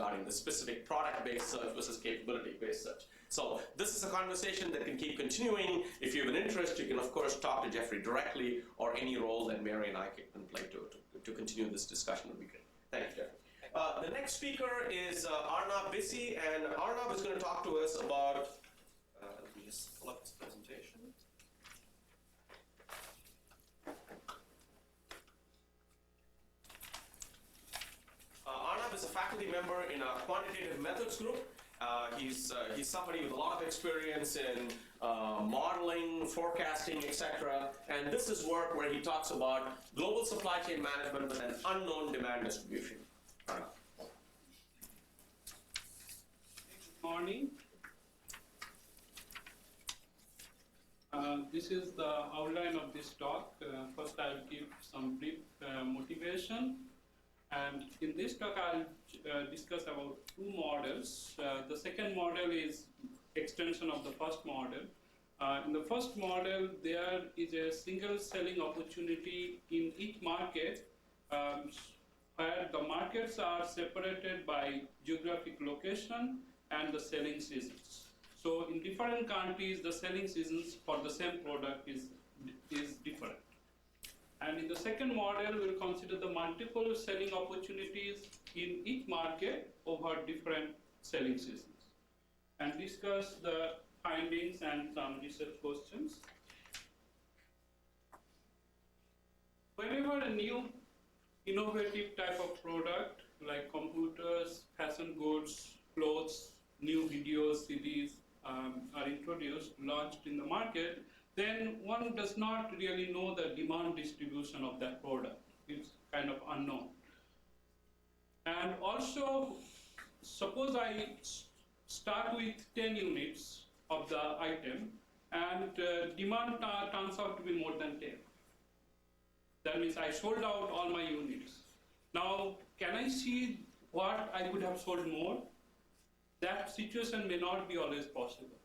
regarding the specific product-based search versus capability-based search. So this is a conversation that can keep continuing. If you have an interest, you can of course talk to Jeffrey directly, or any role that Mary and I can play to continue this discussion would be great. Thank you, Jeffrey. The next speaker is Arnab Bisi, and Arnab is going to talk to us about, let me just pull up his presentation. Arnab is a faculty member in a quantitative methods group. He's somebody with a lot of experience in modeling, forecasting, etc. And this is work where he talks about global supply chain management with an unknown demand distribution. Arnab. Good morning. This is the outline of this talk. First, I'll give some brief motivation. And in this talk, I'll discuss about two models. The second model is extension of the first model. In the first model, there is a single selling opportunity in each market where the markets are separated by geographic location and the selling seasons. So in different countries, the selling seasons for the same product is different. And in the second model, we'll consider the multiple selling opportunities in each market over different selling seasons, and discuss the findings and some research questions. Whenever a new innovative type of product like computers, fashion goods, clothes, new videos, CDs are introduced, launched in the market, then one does not really know the demand distribution of that product. It's kind of unknown. And also, suppose I start with 10 units of the item, and demand turns out to be more than 10. That means I sold out all my units. Now, can I see what I could have sold more? That situation may not be always possible,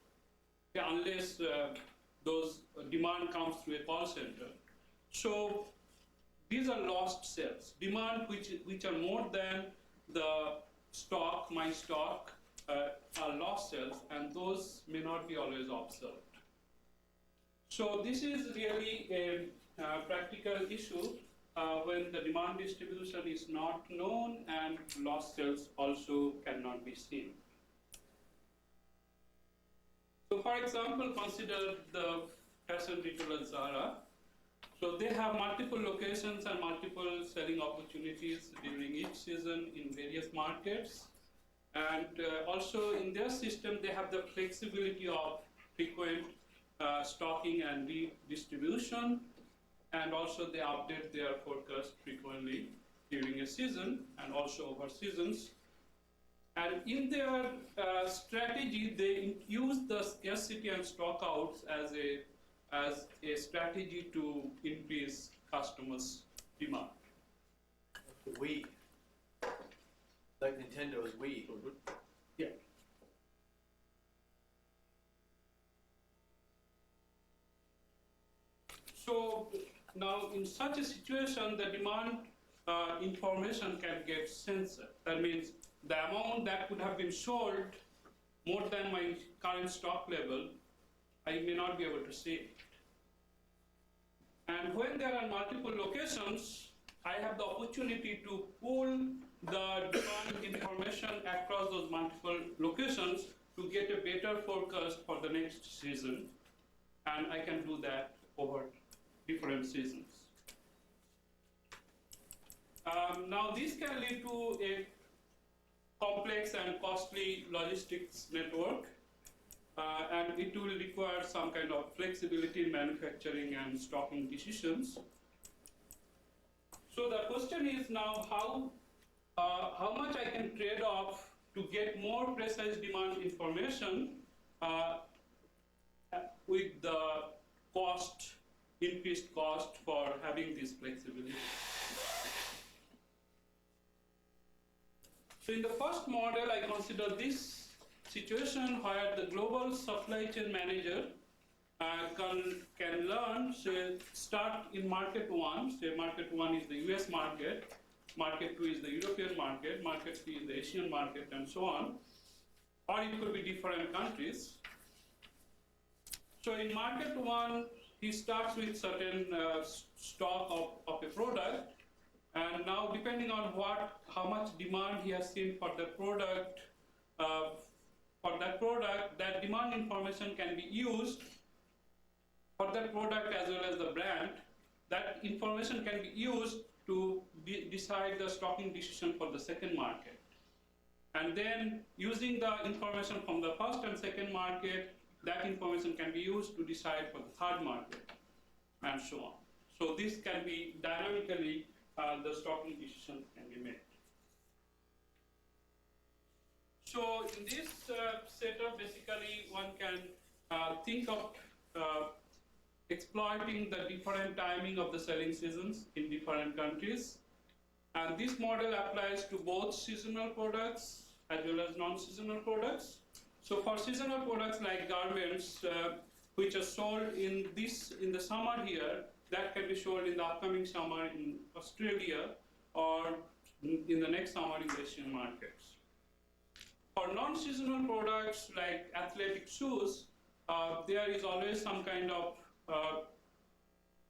okay, unless those demand comes through a call center. So these are lost sales. Demand which are more than the stock, my stock, are lost sales, and those may not be always observed. So this is really a practical issue when the demand distribution is not known and lost sales also cannot be seen. So for example, consider the fashion retailer Zara. So they have multiple locations and multiple selling opportunities during each season in various markets. And also in their system, they have the flexibility of frequent stocking and redistribution. And also they update their forecast frequently during a season and also over seasons. And in their strategy, they use the scarcity and stockouts as a strategy to increase customers' demand. We, like Nintendo's Wii. Yeah. So now, in such a situation, the demand information can get censored. That means the amount that could have been sold more than my current stock level, I may not be able to see it. And when there are multiple locations, I have the opportunity to pull the demand information across those multiple locations to get a better forecast for the next season. And I can do that over different seasons. Now this can lead to a complex and costly logistics network, and it will require some kind of flexibility in manufacturing and stocking decisions. So the question is now how much I can trade off to get more precise demand information with the increased cost for having this flexibility. So in the first model, I consider this situation where the global supply chain manager can learn, say, start in market one, say market one is the US market, market 2 is the European market, market 3 is the Asian market, and so on. Or it could be different countries. So in market 1, he starts with certain stock of a product, and now depending on how much demand he has seen for that product, that demand information can be used for that product as well as the brand. That information can be used to decide the stocking decision for the second market. And then using the information from the first and second market, that information can be used to decide for the third market, and so on. So this can be dynamically, the stocking decision can be made. So in this setup, basically one can think of exploiting the different timing of the selling seasons in different countries. And this model applies to both seasonal products as well as non-seasonal products. So for seasonal products like garments, which are sold in the summer here, that can be sold in the upcoming summer in Australia or in the next summer in the Asian markets. For non-seasonal products like athletic shoes, there is always some kind of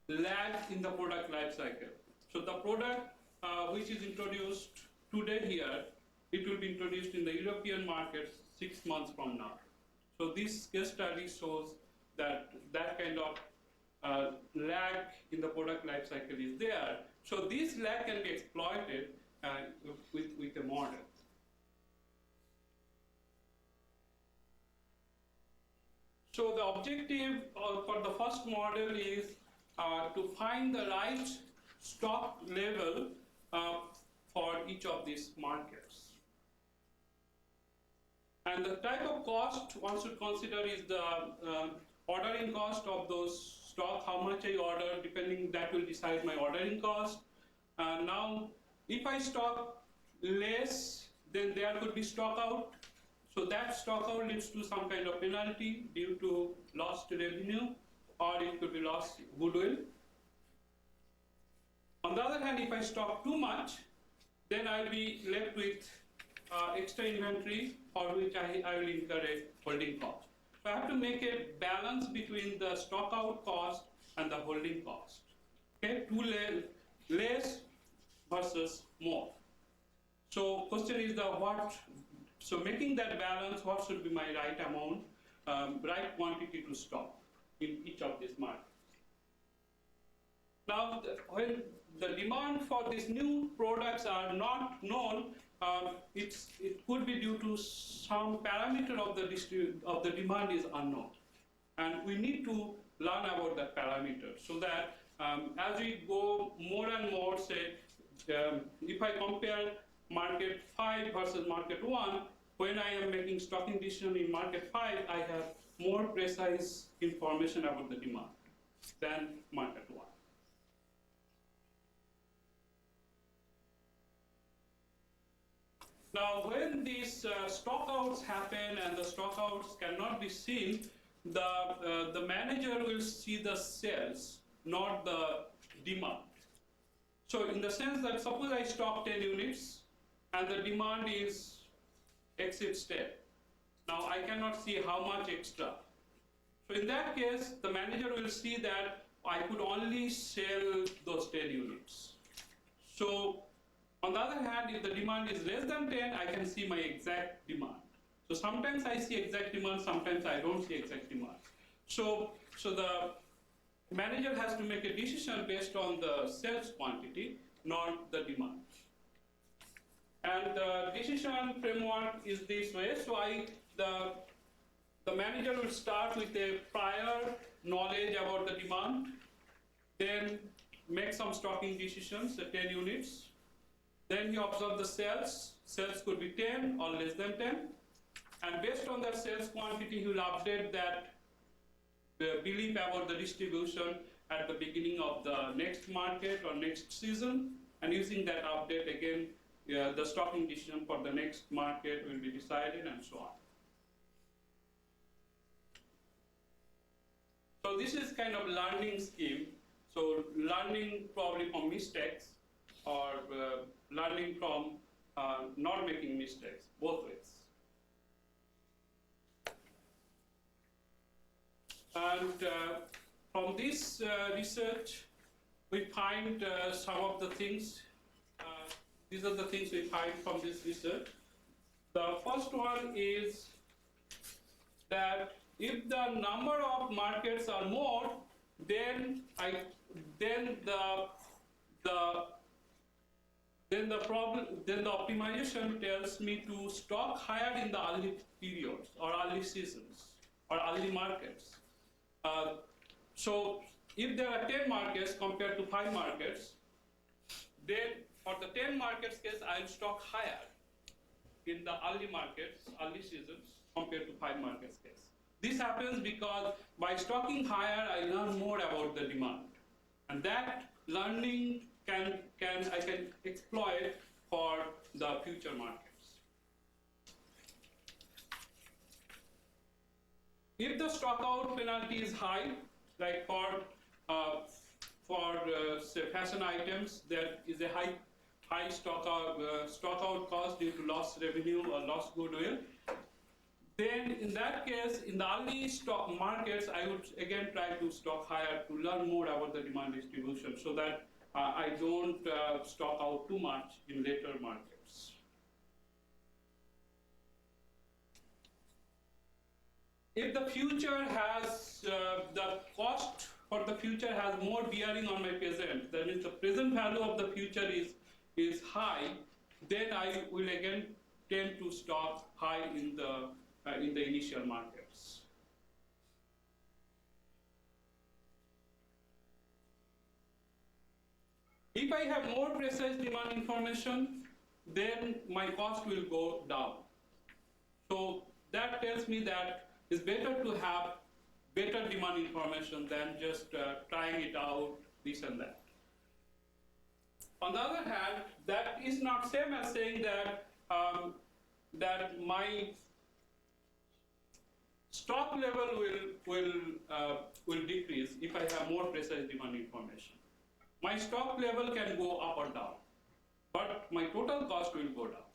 lag in the product life cycle. So the product which is introduced today here, it will be introduced in the European markets 6 months from now. So this case study shows that that kind of lag in the product life cycle is there. So this lag can be exploited with a model. So the objective for the first model is to find the right stock level for each of these markets. And the type of cost one should consider is the ordering cost of those stock, how much I order, depending, that will decide my ordering cost. Now, if I stock less, then there could be stock out. So that stock out leads to some kind of penalty due to lost revenue, or it could be lost goodwill. On the other hand, if I stock too much, then I'll be left with extra inventory for which I will incur a holding cost. So I have to make a balance between the stock out cost and the holding cost. Okay, less versus more. So question is so making that balance, what should be my right amount, right quantity to stock in each of these markets. Now, when the demand for these new products are not known, it could be due to some parameter of the demand is unknown. And we need to learn about that parameter so that as we go more and more, say, if I compare market 5 versus market 1, when I am making stocking decision in market 5, I have more precise information about the demand than market 1. Now, when these stockouts happen and the stockouts cannot be seen, the manager will see the sales, not the demand. So in the sense that suppose I stock 10 units and the demand is exceeds 10. Now I cannot see how much extra. So in that case, the manager will see that I could only sell those 10 units. So on the other hand, if the demand is less than 10, I can see my exact demand. So sometimes I see exact demand, sometimes I don't see exact demand. So the manager has to make a decision based on the sales quantity, not the demand. And the decision framework is this way. So the manager will start with a prior knowledge about the demand, then make some stocking decisions, 10 units. Then he observes the sales. Sales could be 10 or less than 10. And based on that sales quantity, he will update that belief about the distribution at the beginning of the next market or next season. And using that update again, the stocking decision for the next market will be decided, and so on. So this is kind of learning scheme. So learning probably from mistakes. or learning from not making mistakes, both ways. And from this research, we find some of the things. These are the things we find from this research. The first one is that if the number of markets are more, then the optimization tells me to stock higher in the early periods or early seasons or early markets. So if there are 10 markets compared to 5 markets, then for the 10 markets case, I'll stock higher in the early markets, early seasons, compared to 5 markets case. This happens because by stocking higher, I learn more about the demand. And that learning I can exploit for the future markets. If the stock out penalty is high, like for say fashion items, there is a high stock out cost due to lost revenue or lost goodwill, then in that case, in the early stock markets, I would again try to stock higher to learn more about the demand distribution so that I don't stock out too much in later markets. If the future has, the cost for the future has more bearing on my present, that means the present value of the future is high, then I will again tend to stock high in the initial markets. If I have more precise demand information, then my cost will go down. So that tells me that it's better to have better demand information than just trying it out, this and that. On the other hand, that is not same as saying that that my stock level will decrease if I have more precise demand information. My stock level can go up or down, but my total cost will go down.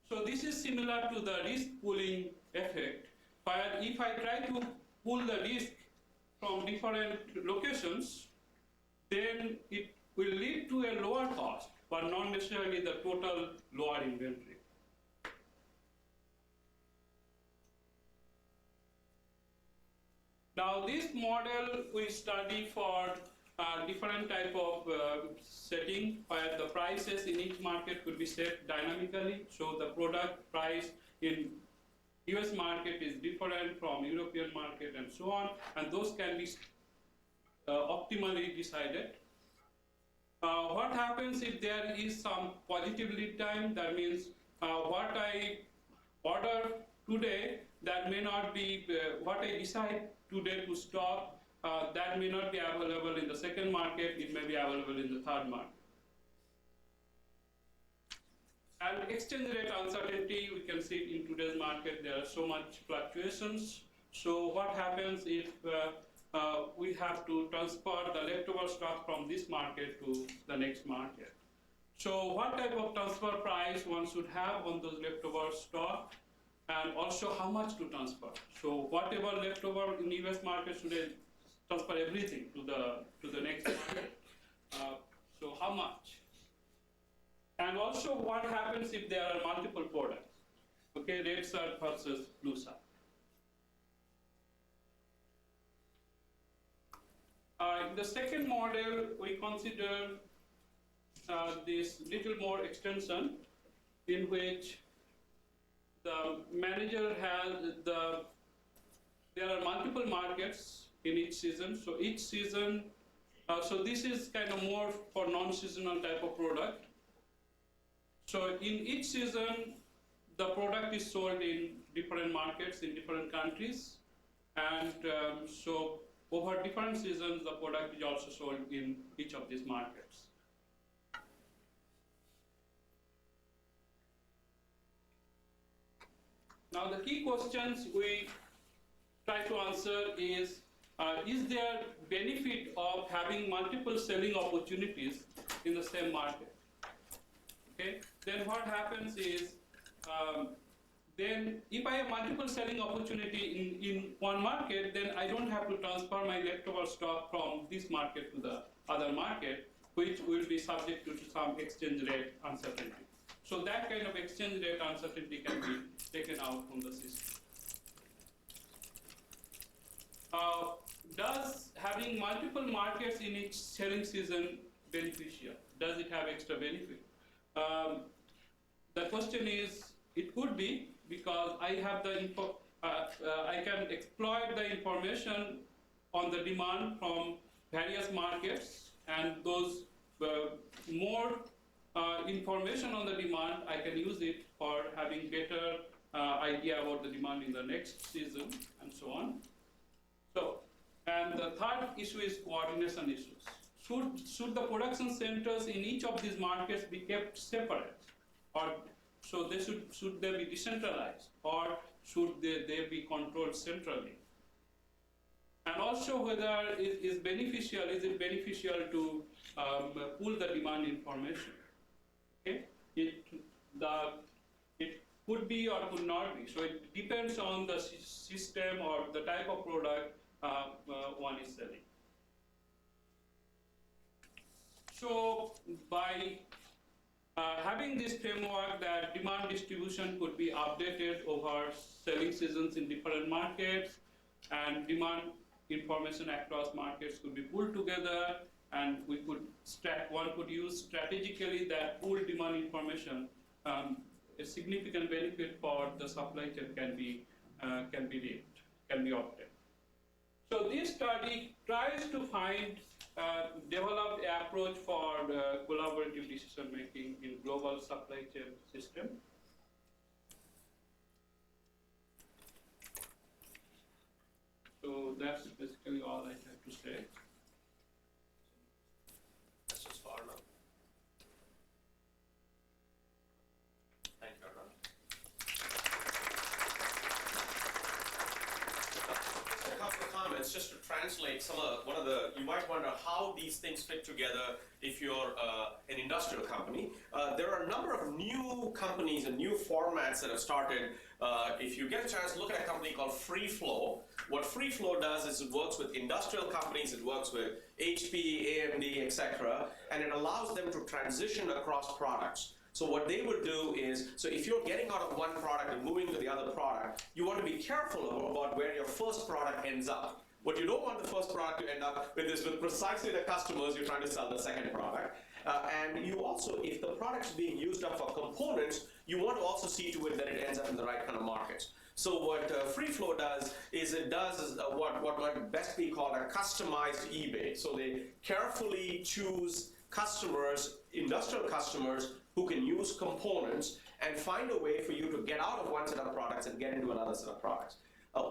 So this is similar to the risk pooling effect, where if I try to pool the risk from different locations, then it will lead to a lower cost, but not necessarily the total lower inventory. Now this model we study for different type of setting where the prices in each market could be set dynamically. So the product price in US market is different from European market and so on, and those can be optimally decided. What happens if there is some positive lead time? That means what I order today, that may not be what I decide today to stock, that may not be available in the second market, it may be available in the third market. And exchange rate uncertainty, we can see in today's market, there are so much fluctuations. So what happens if we have to transfer the leftover stock from this market to the next market? So what type of transfer price one should have on those leftover stock, and also how much to transfer? So whatever leftover in US market, should I transfer everything to the next market? So how much? And also what happens if there are multiple products? Okay, red shirt versus blue shirt. In the second model, we consider this little more extension in which the manager has there are multiple markets in each season. So each season, so this is kind of more for non-seasonal type of product. So in each season, the product is sold in different markets in different countries, and so over different seasons, the product is also sold in each of these markets. Now the key questions we try to answer is there benefit of having multiple selling opportunities in the same market? Okay, then what happens is, then if I have multiple selling opportunity in one market, then I don't have to transfer my leftover stock from this market to the other market, which will be subject to some exchange rate uncertainty. So that kind of exchange rate uncertainty can be taken out from the system. Does having multiple markets in each selling season beneficial? Does it have extra benefit? The question is, it could be, because I have the info, I can exploit the information on the demand from various markets, and those more information on the demand, I can use it for having better idea about the demand in the next season, and so on. So, and the third issue is coordination issues. Should the production centers in each of these markets be kept separate, or so they should they be decentralized, or should they be controlled centrally? And also, whether it is it beneficial to pull the demand information? Okay, it could be or could not be. So it depends on the system or the type of product one is selling. So by having this framework that demand distribution could be updated over selling seasons in different markets, and demand information across markets could be pulled together, and one could use strategically that pooled demand information. A significant benefit for the supply chain can be obtained. So this study tries to develop an approach for collaborative decision making in global supply chain system. So that's basically all I have to say. That's just far enough. Thank you, Arun. Just a couple of comments, just to translate you might wonder how these things fit together if you're an industrial company. There are a number of new companies and new formats that have started. If you get a chance, look at a company called FreeFlow. What FreeFlow does is it works with industrial companies, it works with HP, AMD, etc., and it allows them to transition across products. So what they would do is, so if you're getting out of one product and moving to the other product, you want to be careful about where your first product ends up. What you don't want the first product to end up with is with precisely the customers you're trying to sell the second product. And you also, if the product's being used up for components, you want to also see to it that it ends up in the right kind of markets. So what FreeFlow does is what might best be called a customized eBay. So they carefully choose customers, industrial customers, who can use components and find a way for you to get out of one set of products and get into another set of products.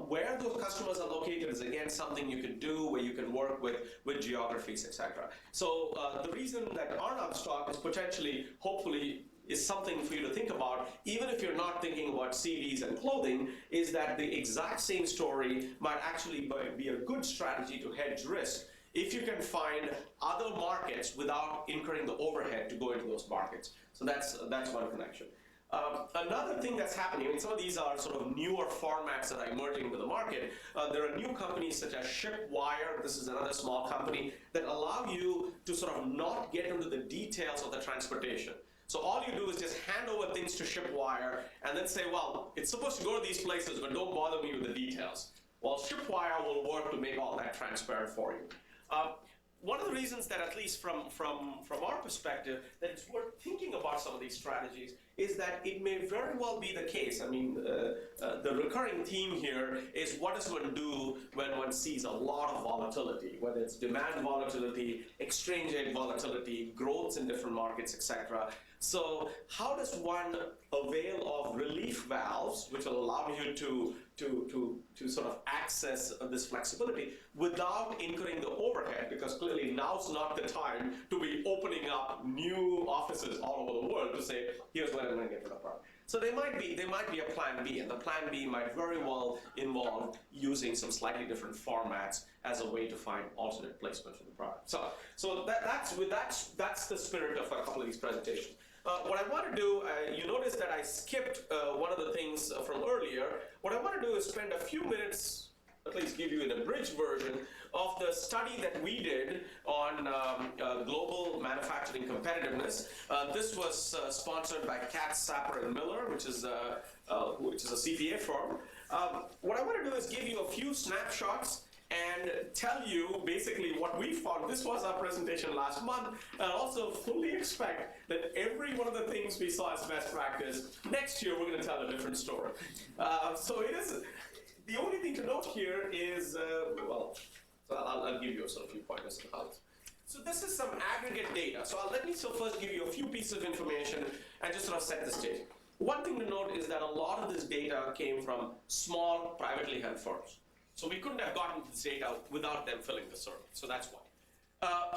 Where those customers are located is again something you can do, where you can work with geographies, etc. So the reason that Arnab stock is potentially, hopefully, is something for you to think about, even if you're not thinking about CDs and clothing, is that the exact same story might actually be a good strategy to hedge risk if you can find other markets without incurring the overhead to go into those markets. So that's one connection. Another thing that's happening, I mean, some of these are sort of newer formats that are emerging into the market. There are new companies such as ShipWire, this is another small company, that allow you to sort of not get into the details of the transportation. So all you do is just hand over things to ShipWire and then say, well, it's supposed to go to these places, but don't bother me with the details. Well, ShipWire will work to make all that transparent for you. One of the reasons that, at least from our perspective, that it's worth thinking about some of these strategies is that it may very well be the case. I mean, the recurring theme here is what does one do when one sees a lot of volatility, whether it's demand volatility, exchange rate volatility, growths in different markets, etc. So how does one avail of relief valves, which will allow you to sort of access this flexibility without incurring the overhead? Because clearly now's not the time to be opening up new offices all over the world to say, here's what I'm going to get to the product. So there might be a plan B, and the plan B might very well involve using some slightly different formats as a way to find alternate placement for the product. So that's the spirit of a couple of these presentations. what I want to do, you notice that I skipped one of the things from earlier. What I want to do is spend a few minutes, at least give you an abridged version of the study that we did on global manufacturing competitiveness. This was sponsored by Katz, Sapper and Miller, which is a CPA firm. What I want to do is give you a few snapshots and tell you basically what we found. This was our presentation last month, and also fully expect that every one of the things we saw as best practice, next year we're going to tell a different story. So it is, the only thing to note here is, so I'll give you a sort of few pointers on how this. So this is some aggregate data. So let me first give you a few pieces of information and just sort of set the stage. One thing to note is that a lot of this data came from small, privately held firms. So we couldn't have gotten this data without them filling the survey. So that's why.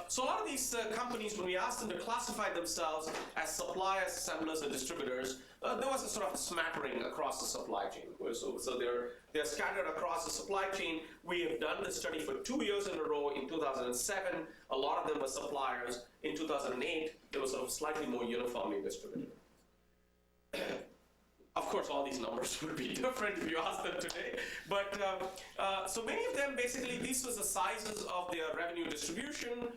So a lot of these companies, when we asked them to classify themselves as suppliers, assemblers, and distributors, there was a sort of smattering across the supply chain. So they're scattered across the supply chain. We have done this study for 2 years in a row. In 2007, a lot of them were suppliers. In 2008, they were sort of slightly more uniformly distributed. Of course, all these numbers would be different if you ask them today. But so many of them, basically, these was the sizes of their revenue distribution.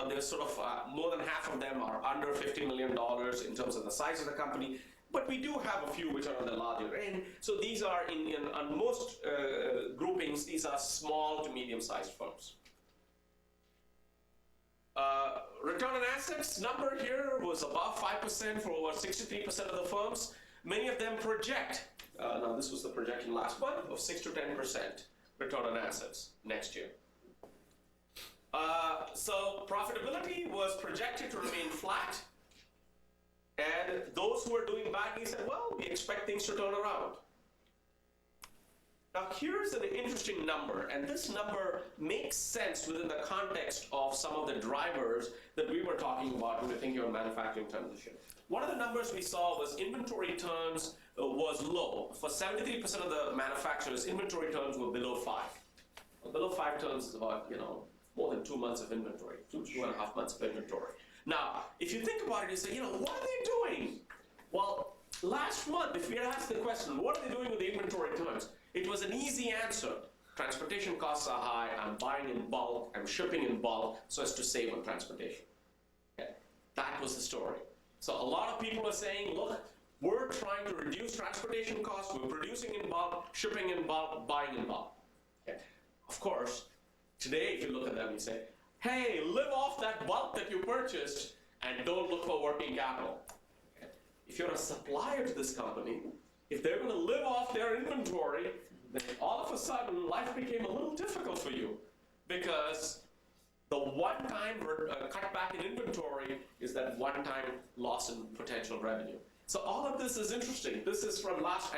There's sort of more than half of them are under $50 million in terms of the size of the company. But we do have a few which are on the larger end. So these are, on most groupings, these are small to medium-sized firms. Return on assets number here was above 5% for over 63% of the firms. Many of them project, now this was the projection last month, of 6 to 10% return on assets next year. So profitability was projected to remain flat. And those who are doing badly said, well, we expect things to turn around. Now here's an interesting number, and this number makes sense within the context of some of the drivers that we were talking about when we're thinking of manufacturing transition. One of the numbers we saw was inventory turns was low. For 73% of the manufacturers, inventory turns were below 5. Below 5 turns is about, more than 2 months of inventory, 2.5 months of inventory. Now, if you think about it, you say, what are they doing? Well, last month, if we had asked the question, what are they doing with the inventory turns? It was an easy answer. Transportation costs are high, I'm buying in bulk, I'm shipping in bulk, so as to save on transportation. Okay. That was the story. So a lot of people are saying, look, we're trying to reduce transportation costs, we're producing in bulk, shipping in bulk, buying in bulk. Okay. Of course, today if you look at them, you say, hey, live off that bulk that you purchased and don't look for working capital. Okay. If you're a supplier to this company, if they're going to live off their inventory, then all of a sudden life became a little difficult for you, because the one-time cutback in inventory is that one-time loss in potential revenue. So all of this is interesting. This is from last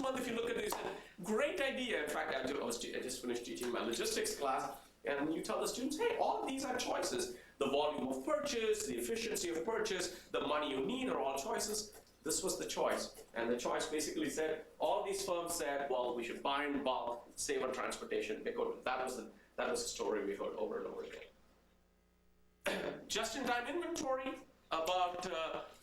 month, if you look at this, great idea. In fact, I just finished teaching my logistics class, and you tell the students, hey, all of these are choices. The volume of purchase, the efficiency of purchase, the money you need are all choices. This was the choice, and the choice basically said, all these firms said, well, we should buy in bulk, save on transportation, because that was the story we heard over and over again. Just-in-time inventory, about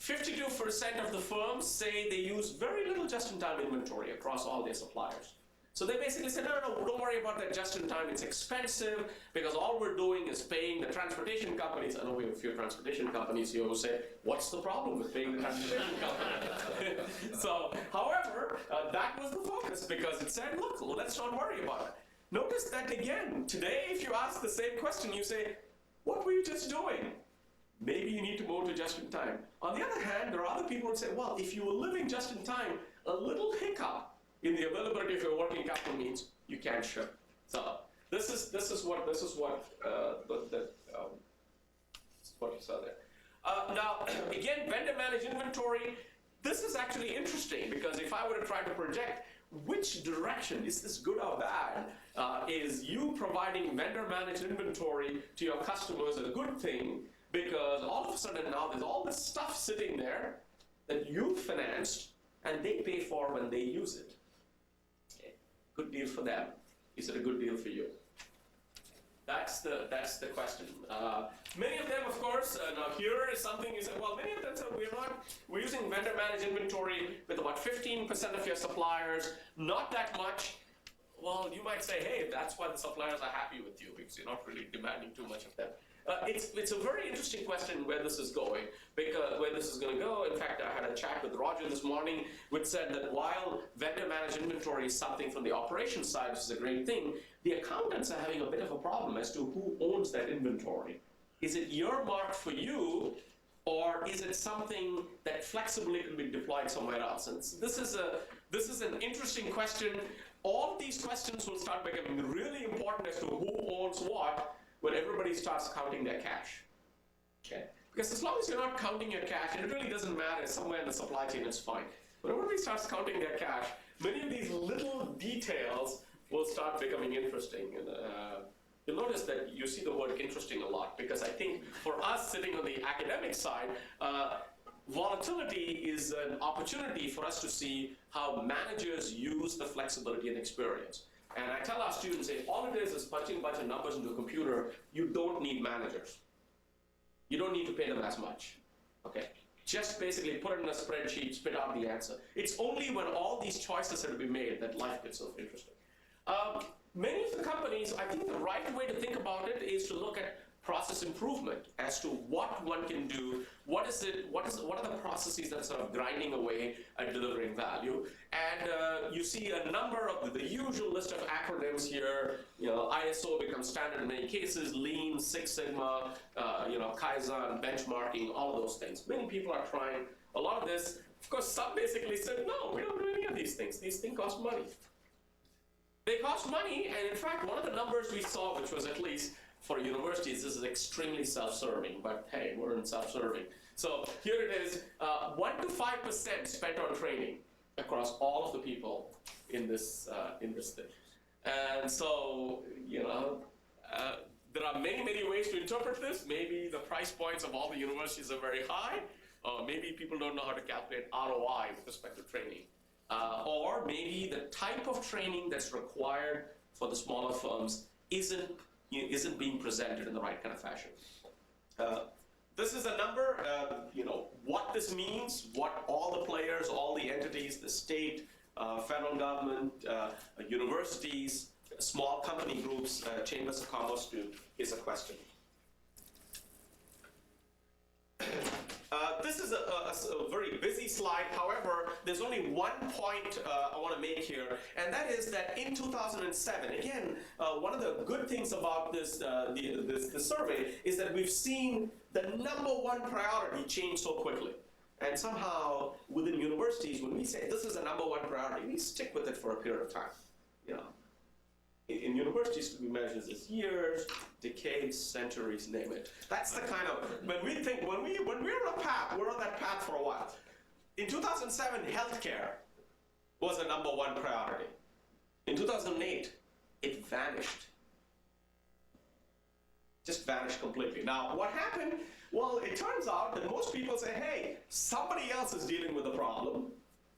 52% of the firms say they use very little just-in-time inventory across all their suppliers. So they basically said, no, don't worry about that just-in-time, it's expensive, because all we're doing is paying the transportation companies. I know we have a few transportation companies here who say, what's the problem with paying the transportation company? So, however, that was the focus, because it said, look, let's not worry about it. Notice that again, today if you ask the same question, you say, what were you just doing? Maybe you need to move to just-in-time. On the other hand, there are other people who say, well, if you were living just-in-time, a little hiccup in the availability of your working capital means you can't ship. So this is what you saw there. Now again, vendor managed inventory. This is actually interesting, because if I were to try to project which direction is this good or bad, is you providing vendor managed inventory to your customers a good thing, because all of a sudden now there's all this stuff sitting there that you financed and they pay for when they use it. Good deal for them. Is it a good deal for you? That's the question. Many of them, of course, now here is something you say, well, many of them say we're using vendor managed inventory with about 15% of your suppliers, not that much. Well, you might say, hey, that's why the suppliers are happy with you, because you're not really demanding too much of them. It's a very interesting question where this is going, because where this is going to go. In fact, I had a chat with Roger this morning, which said that while vendor managed inventory is something from the operations side, which is a great thing, the accountants are having a bit of a problem as to who owns that inventory. Is it earmarked for you, or is it something that flexibly can be deployed somewhere else? And this is an interesting question. All these questions will start becoming really important as to who owns what when everybody starts counting their cash. Okay? Because as long as you're not counting your cash, and it really doesn't matter, somewhere in the supply chain it's fine. When everybody starts counting their cash, many of these little details will start becoming interesting. And you'll notice that you see the word interesting a lot, because I think for us sitting on the academic side, volatility is an opportunity for us to see how managers use the flexibility and experience. And I tell our students, if all it is punching a bunch of numbers into a computer, you don't need managers. You don't need to pay them as much. Okay? Just basically put it in a spreadsheet, spit out the answer. It's only when all these choices have to be made that life gets so interesting. Many of the companies, I think the right way to think about it is to look at process improvement as to what one can do, what are the processes that are sort of grinding away at delivering value. And you see a number of the usual list of acronyms here. ISO becomes standard in many cases, Lean, Six Sigma, Kaizen, benchmarking, all of those things. Many people are trying a lot of this. Of course, some basically said, no, we don't do any of these things. These things cost money. They cost money, and in fact, one of the numbers we saw, which was at least for universities, this is extremely self-serving, but hey, we're in self-serving. So here it is, 1 to 5% spent on training across all of the people in this thing. And so, there are many, many ways to interpret this. Maybe the price points of all the universities are very high, or maybe people don't know how to calculate ROI with respect to training. Or maybe the type of training that's required for the smaller firms isn't being presented in the right kind of fashion. This is a number, what this means, what all the players, all the entities, the state, federal government, universities, small company groups, chambers of commerce do, is a question. This is a very busy slide. However, there's only one point I want to make here, and that is that in 2007, again, one of the good things about this survey is that we've seen the #1 priority change so quickly. And somehow, within universities, when we say this is a #1 priority, we stick with it for a period of time. In universities, we measure this years, decades, centuries, name it. That's the kind of, when we're on a path, we're on that path for a while. In 2007, healthcare was a #1 priority. In 2008, it vanished. Just vanished completely. Now, what happened? Well, it turns out that most people say, hey, somebody else is dealing with the problem.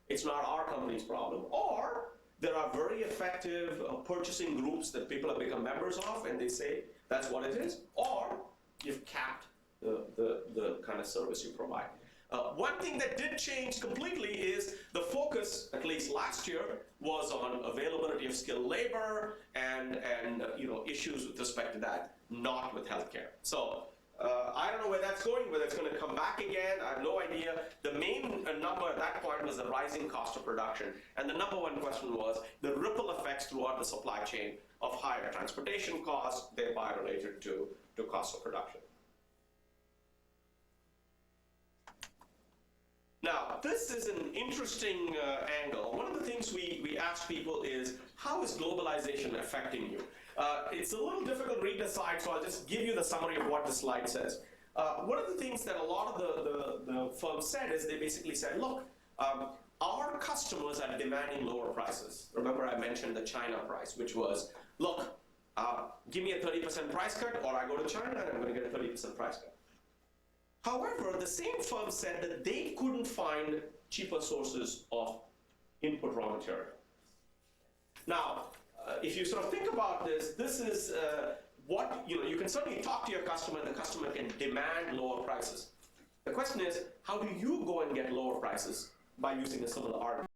It's not our company's problem. Or there are very effective purchasing groups that people have become members of, and they say that's what it is. Or you've capped the kind of service you provide. One thing that did change completely is the focus, at least last year, was on availability of skilled labor and issues with respect to that, not with healthcare. So I don't know where that's going, whether it's going to come back again, I have no idea. The main number at that point was the rising cost of production. And the #1 question was the ripple effects throughout the supply chain of higher transportation costs, thereby related to cost of production. Now, this is an interesting angle. One of the things we ask people is, how is globalization affecting you? It's a little difficult to read the slide, so I'll just give you the summary of what the slide says. One of the things that a lot of the firms said is they basically said, look, our customers are demanding lower prices. Remember I mentioned the China price, which was, look, give me a 30% price cut, or I go to China and I'm going to get a 30% price cut. However, the same firm said that they couldn't find cheaper sources of input raw material. Now, if you sort of think about this, this is you can certainly talk to your customer, and the customer can demand lower prices. The question is, how do you go and get lower prices by using a similar argument?